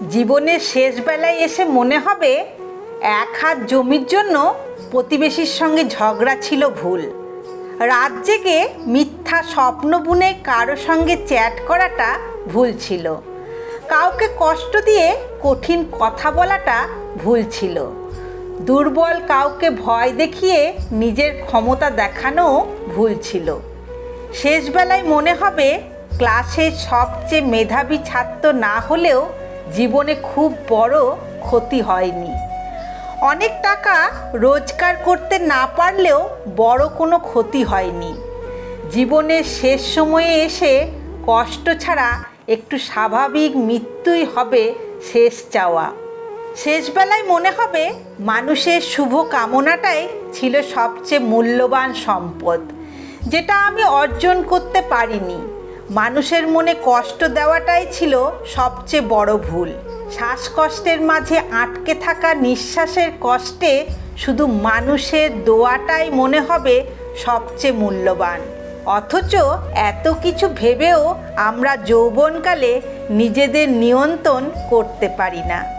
জীবনের শেষ বেলায় এসে মনে হবে এক হাত জমির জন্য প্রতিবেশীর সঙ্গে ঝগড়া ছিল ভুল। রাত জেগে মিথ্যা স্বপ্ন বুনে কারো সঙ্গে চ্যাট করাটা ভুল ছিল। কাউকে কষ্ট দিয়ে কঠিন কথা বলাটা ভুল ছিল। দুর্বল কাউকে ভয় দেখিয়ে নিজের ক্ষমতা দেখানোও ভুল ছিল। শেষবেলায় মনে হবে ক্লাসের সবচেয়ে মেধাবী ছাত্র না হলেও জীবনে খুব বড় ক্ষতি হয়নি। অনেক টাকা রোজগার করতে না পারলেও বড় কোনো ক্ষতি হয়নি। জীবনের শেষ সময়ে এসে কষ্ট ছাড়া একটু স্বাভাবিক মৃত্যুই হবে শেষ চাওয়া। শেষবেলায় মনে হবে মানুষের শুভ কামনাটাই ছিল সবচেয়ে মূল্যবান সম্পদ, যেটা আমি অর্জন করতে পারিনি। মানুষের মনে কষ্ট দেওয়াটাই ছিল সবচেয়ে বড় ভুল। শ্বাসকষ্টের মাঝে আটকে থাকা নিঃশ্বাসের কষ্টে শুধু মানুষের দোয়াটাই মনে হবে সবচেয়ে মূল্যবান। অথচ এত কিছু ভেবেও আমরা যৌবনকালে নিজেদের নিয়ন্ত্রণ করতে পারি না।